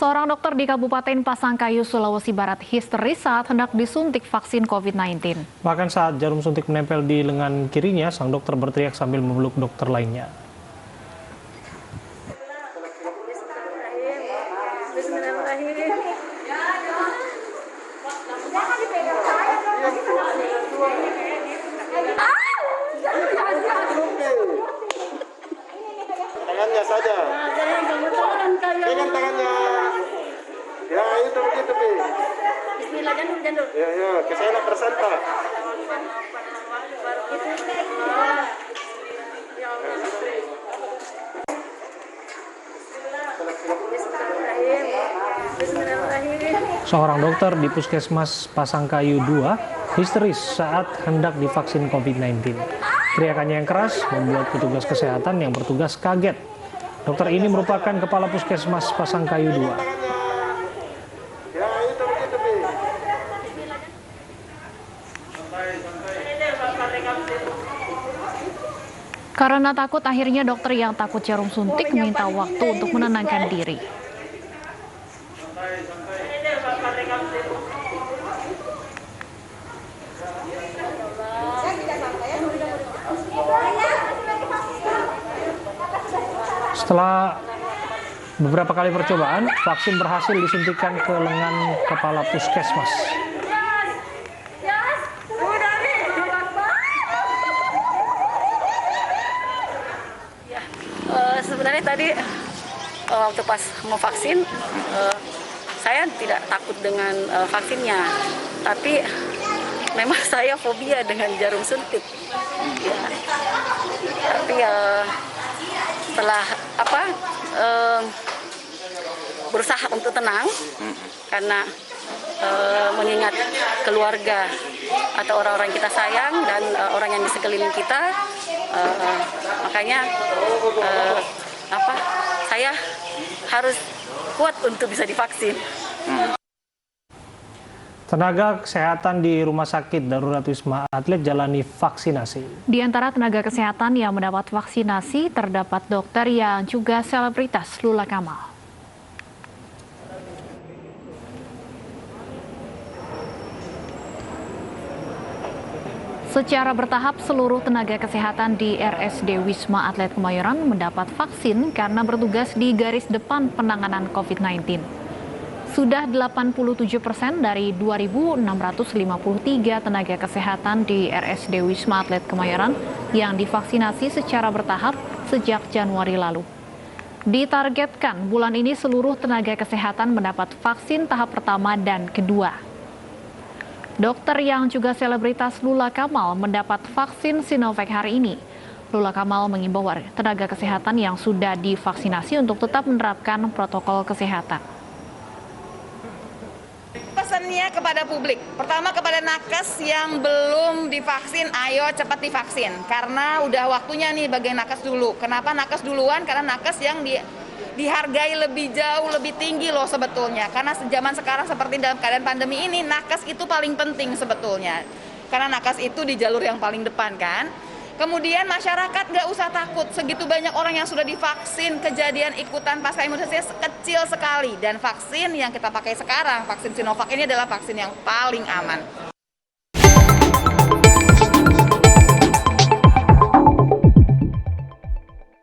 Seorang dokter di Kabupaten Pasangkayu, Sulawesi Barat histeris saat hendak disuntik vaksin COVID-19. Bahkan saat jarum suntik menempel di lengan kirinya, sang dokter berteriak sambil memeluk dokter lainnya. Tangannya saja. Pegang tangannya. Ya itu begitu, Pi. Bismillah, jandul. Ya, ke sana bersanta. Seorang dokter di Puskesmas Pasangkayu 2 histeris saat hendak divaksin COVID-19. Teriakannya yang keras membuat petugas kesehatan yang bertugas kaget. Dokter ini merupakan kepala Puskesmas Pasangkayu 2. Ya itu begitu, Pi. Karena takut, akhirnya dokter yang takut jarum suntik meminta waktu untuk menenangkan diri. Setelah beberapa kali percobaan, vaksin berhasil disuntikan ke lengan kepala Puskesmas. Sebenarnya tadi waktu pas mau vaksin, saya tidak takut dengan vaksinnya, tapi memang saya fobia dengan jarum suntik. Ya. Tapi setelah berusaha untuk tenang, karena mengingat keluarga atau orang-orang kita sayang dan orang yang di sekeliling kita, makanya saya harus kuat untuk bisa divaksin. Tenaga kesehatan di Rumah Sakit Darurat Wisma Atlet jalani vaksinasi. Di antara tenaga kesehatan yang mendapat vaksinasi, terdapat dokter yang juga selebritas, Lula Kamal. Secara bertahap, seluruh tenaga kesehatan di RSD Wisma Atlet Kemayoran mendapat vaksin karena bertugas di garis depan penanganan COVID-19. Sudah 87% dari 2.653 tenaga kesehatan di RSD Wisma Atlet Kemayoran yang divaksinasi secara bertahap sejak Januari lalu. Ditargetkan bulan ini seluruh tenaga kesehatan mendapat vaksin tahap pertama dan kedua. Dokter yang juga selebritas Lula Kamal mendapat vaksin Sinovac hari ini. Lula Kamal mengimbau tenaga kesehatan yang sudah divaksinasi untuk tetap menerapkan protokol kesehatan. Pesannya kepada publik, pertama kepada nakes yang belum divaksin, ayo cepat divaksin. Karena udah waktunya nih bagi nakes dulu. Kenapa nakes duluan? Karena nakes yang dihargai lebih jauh, lebih tinggi loh sebetulnya. Karena zaman sekarang seperti dalam keadaan pandemi ini, nakes itu paling penting sebetulnya. Karena nakes itu di jalur yang paling depan kan. Kemudian masyarakat nggak usah takut, segitu banyak orang yang sudah divaksin, kejadian ikutan pasca imunisasi kecil sekali. Dan vaksin yang kita pakai sekarang, vaksin Sinovac ini adalah vaksin yang paling aman.